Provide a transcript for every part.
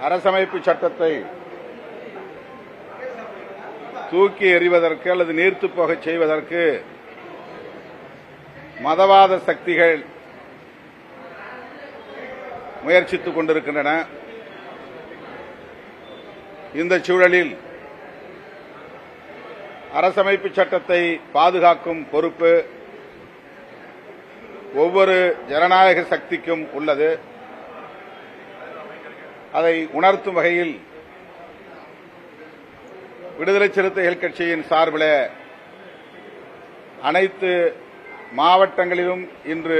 அரசமைப்பு சட்டத்தை தூக்கி எறிவதற்கு அல்லது நீர்த்துப் போகச் செய்வதற்கு மதவாத சக்திகள் முயற்சித்துக் கொண்டிருக்கின்றன. இந்த சூழலில் அரசமைப்பு சட்டத்தை பாதுகாக்கும் பொறுப்பு ஒவ்வொரு ஜனநாயக சக்திக்கும் உள்ளது. அதை உணர்த்தும் வகையில் விடுதலை சிறுத்தைகள் கட்சியின் சார்பில் அனைத்து மாவட்டங்களிலும் இன்று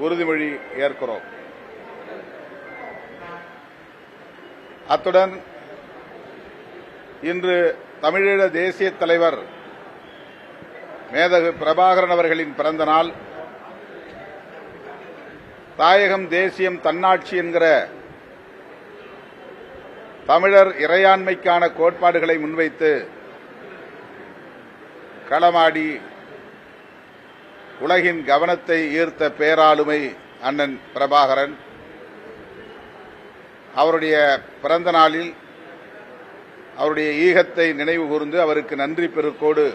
உறுதிமொழி ஏற்கிறோம். அத்துடன் இன்று தமிழீழ தேசிய தலைவர் மேதகு பிரபாகரன் அவர்களின் பிறந்த நாள். தாயகம் தேசியம் தன்னாட்சி என்கிற தமிழர் இறையாண்மைக்கான கோட்பாடுகளை முன்வைத்து களமாடி உலகின் கவனத்தை ஈர்த்த பேராளுமை அண்ணன் பிரபாகரன் அவருடைய பிறந்த நாளில் அவருடைய ஈகத்தை நினைவு கூர்ந்து அவருக்கு நன்றி பெருக்கோடு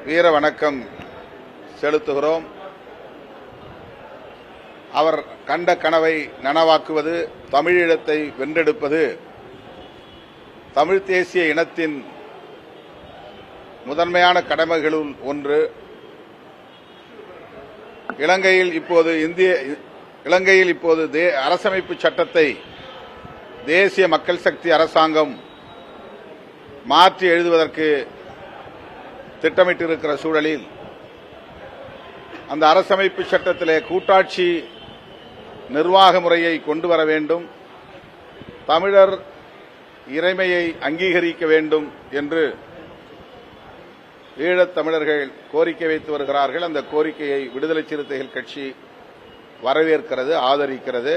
வீர வணக்கம் செலுத்துகிறோம். அவர் கண்ட கனவை நனவாக்குவது, தமிழீழத்தை வென்றெடுப்பது தமிழ் தேசிய இனத்தின் முதன்மையான கடமைகளுள் ஒன்று. இலங்கையில் இப்போது அரசமைப்பு சட்டத்தை தேசிய மக்கள் சக்தி அரசாங்கம் மாற்றி எழுதுவதற்கு திட்டமிட்டிருக்கிற சூழலில் அந்த அரசமைப்பு சட்டத்திலே கூட்டாட்சி நிர்வாக முறையை கொண்டு வர வேண்டும், தமிழர் இறைமையை அங்கீகரிக்க வேண்டும் என்று ஈழத் தமிழர்கள் கோரிக்கை வைத்து வருகிறார்கள். அந்த கோரிக்கையை விடுதலை சிறுத்தைகள் கட்சி வரவேற்கிறது, ஆதரிக்கிறது.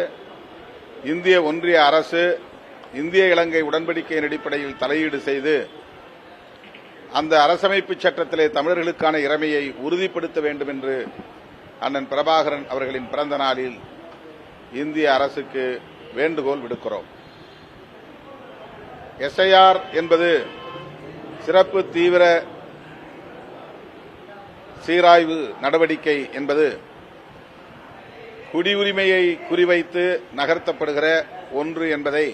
இந்திய ஒன்றிய அரசு இந்திய இலங்கை உடன்படிக்கையின் அடிப்படையில் தலையீடு செய்து அந்த அரசமைப்பு சட்டத்திலே தமிழர்களுக்கான இறைமையை உறுதிப்படுத்த வேண்டும் என்று அண்ணன் பிரபாகரன் அவர்களின் பிறந்த நாளில் இந்திய அரசுக்கு வேண்டுகோள் விடுக்கிறோம். எஸ்ஐஆர் என்பது சிறப்பு தீவிர சீராய்வு நடவடிக்கை என்பது குடியுரிமையை குறிவைத்து நகர்த்தப்படுகிற ஒன்று என்பதை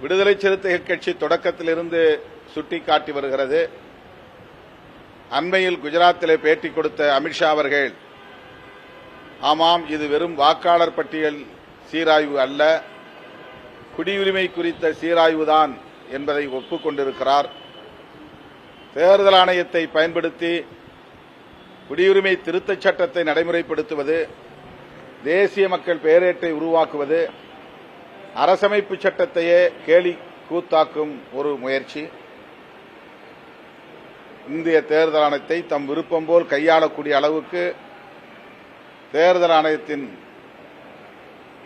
விடுதலை சிறுத்தைகள் கட்சி தொடக்கத்திலிருந்து சுட்டிக்காட்டி வருகிறது. அண்மையில் குஜராத்திலே பேட்டி கொடுத்த அமித்ஷா அவர்கள், ஆமாம், இது வெறும் வாக்காளர் பட்டியல் சீராய்வு அல்ல, குடியுரிமை குறித்த சீராய்வுதான் என்பதை ஒப்புக்கொண்டிருக்கிறார். தேர்தல் ஆணையத்தை பயன்படுத்தி குடியுரிமை திருத்தச் சட்டத்தை நடைமுறைப்படுத்துவது, தேசிய மக்கள் பேரேட்டை உருவாக்குவது அரசமைப்பு சட்டத்தையே கேலி கூத்தாக்கும் ஒரு முயற்சி. இந்திய தேர்தல் ஆணையத்தை தம் விருப்பம் போல் கையாளக்கூடிய அளவுக்கு தேர்தல் ஆணையத்தின்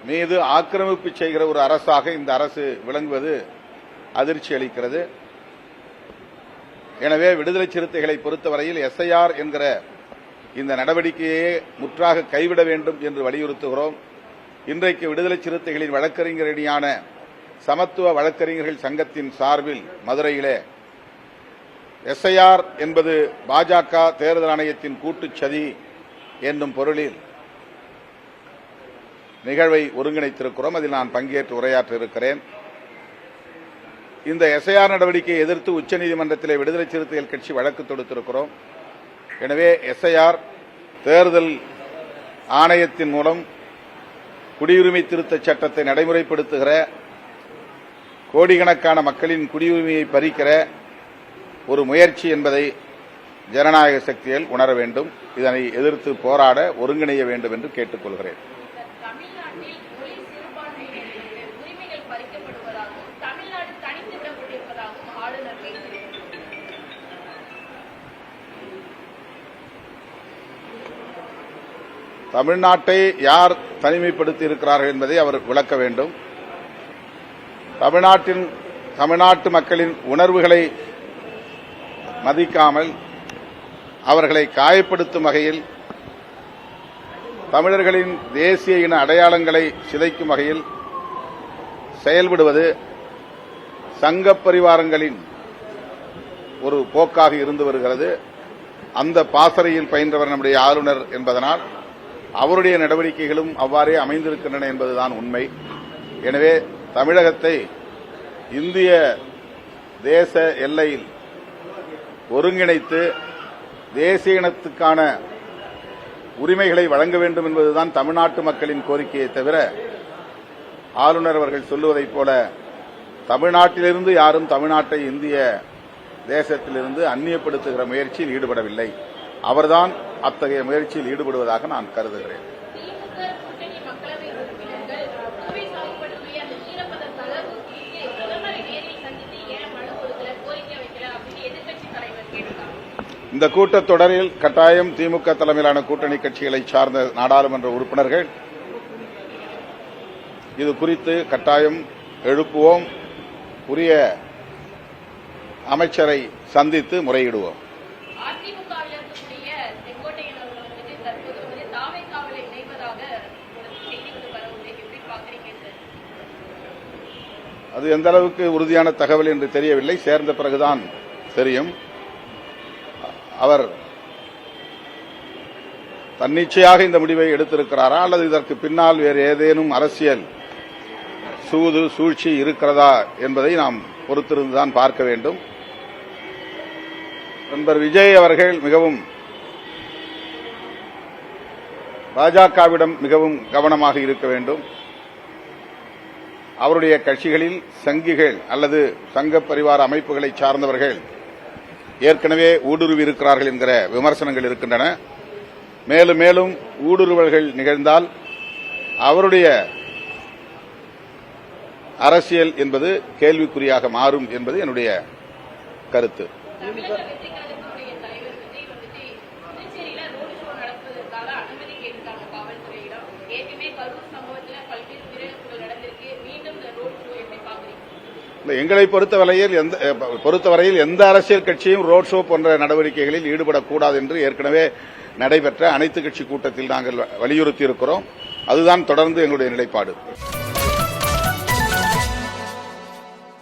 மீது ஆக்கிரமிப்பு செய்கிற ஒரு அரசாக இந்த அரசு விளங்குவது அதிர்ச்சி அளிக்கிறது. எனவே விடுதலை சிறுத்தைகளை பொறுத்தவரையில் எஸ்ஐஆர் என்கிற இந்த நடவடிக்கையை முற்றாக கைவிட வேண்டும் என்று வலியுறுத்துகிறோம். இன்றைக்கு விடுதலை சிறுத்தைகளின் வழக்கறிஞரடியான சமத்துவ வழக்கறிஞர்கள் சங்கத்தின் சார்பில் மதுரையிலே எஸ்ஐஆர் என்பது பாஜக தேர்தல் ஆணையத்தின் கூட்டுச் சதி என்னும் பொருளில் நிகழ்வை ஒருங்கிணைத்திருக்கிறோம். அதில் நான் பங்கேற்று உரையாற்ற இருக்கிறேன். இந்த எஸ்ஐஆர் நடவடிக்கையை எதிர்த்து உச்சநீதிமன்றத்திலே விடுதலை சிறுத்தைகள் கட்சி வழக்கு தொடுத்திருக்கிறோம். எனவே எஸ்ஐஆர் தேர்தல் ஆணையத்தின் மூலம் குடியுரிமை திருத்தச் சட்டத்தை நடைமுறைப்படுத்துகிற, கோடிக்கணக்கான மக்களின் குடியுரிமையை பறிக்கிற ஒரு முயற்சி என்பதை ஜனநாயக சக்திகள் உணர வேண்டும். இதனை எதிர்த்து போராட ஒருங்கிணைய வேண்டும் என்று கேட்டுக் கொள்கிறேன். தமிழ்நாட்டை யார் தனிமைப்படுத்தி இருக்கிறார்கள் என்பதை அவர் விளக்க வேண்டும். தமிழ்நாட்டு மக்களின் உணர்வுகளை மதிக்காமல் அவர்களை காயப்படுத்தும் வகையில், தமிழர்களின் தேசிய இன அடையாளங்களை சிதைக்கும் வகையில் செயல்படுவது சங்கப் பரிவாரங்களின் ஒரு போக்காக இருந்து வருகிறது. அந்த பாசறையில் பயின்றவர் நம்முடைய ஆளுநர் என்பதனால் அவருடைய நடவடிக்கைகளும் அவ்வாறே அமைந்திருக்கின்றன என்பதுதான் உண்மை. எனவே தமிழகத்தை இந்திய தேச எல்லையில் ஒருங்கிணைத்து தேசிய இனத்துக்கான உரிமைகளை வழங்க வேண்டும் என்பதுதான் தமிழ்நாட்டு மக்களின் கோரிக்கையை தவிர ஆளுநர் அவர்கள் சொல்லுவதைப் போல தமிழ்நாட்டிலிருந்து யாரும் தமிழ்நாட்டை இந்திய தேசத்திலிருந்து அந்நியப்படுத்துகிற முயற்சியில் ஈடுபடவில்லை. அவர்தான் அத்தகைய முயற்சியில் ஈடுபடுவதாக நான் கருதுகிறேன். இந்த கூட்டத்தொடரில் கட்டாயம் திமுக தலைமையிலான கூட்டணி கட்சிகளை சார்ந்த நாடாளுமன்ற உறுப்பினர்கள் இது குறித்து கட்டாயம் எழுப்புவோம். உரிய அமைச்சரை சந்தித்து முறையிடுவோம். அது எந்த அளவுக்கு உறுதியான தகவல் என்று தெரியவில்லை. சேர்ந்த பிறகுதான் தெரியும். அவர் தன்னிச்சையாக இந்த முடிவை எடுத்திருக்கிறாரா அல்லது இதற்கு பின்னால் வேறு ஏதேனும் அரசியல் சூது சூழ்ச்சி இருக்கிறதா என்பதை நாம் பொறுத்திருந்துதான் பார்க்க வேண்டும். நண்பர் விஜய் அவர்கள் மிகவும் பாஜகவிடம் மிகவும் கவனமாக இருக்க வேண்டும். அவருடைய கட்சிகளில் சங்கிகள் அல்லது சங்க பரிவார அமைப்புகளை சார்ந்தவர்கள் ஏற்கனவே ஊடுருவி இருக்கிறார்கள் என்கிற விமர்சனங்கள் இருக்கின்றன. மேலும் மேலும் ஊடுருவல்கள் நிகழ்ந்தால் அவருடைய அரசியல் என்பது கேள்விக்குறியாக மாறும் என்பது என்னுடைய கருத்து. எங்களை பொறுத்தவரையில் எந்த அரசியல் கட்சியும் ரோட் ஷோ போன்ற நடவடிக்கைகளில் ஈடுபடக்கூடாது என்று ஏற்கனவே நடைபெற்ற அனைத்து கட்சி கூட்டத்தில் நாங்கள் வலியுறுத்தி இருக்கிறோம். அதுதான் தொடர்ந்து எங்களுடைய நிலைப்பாடு.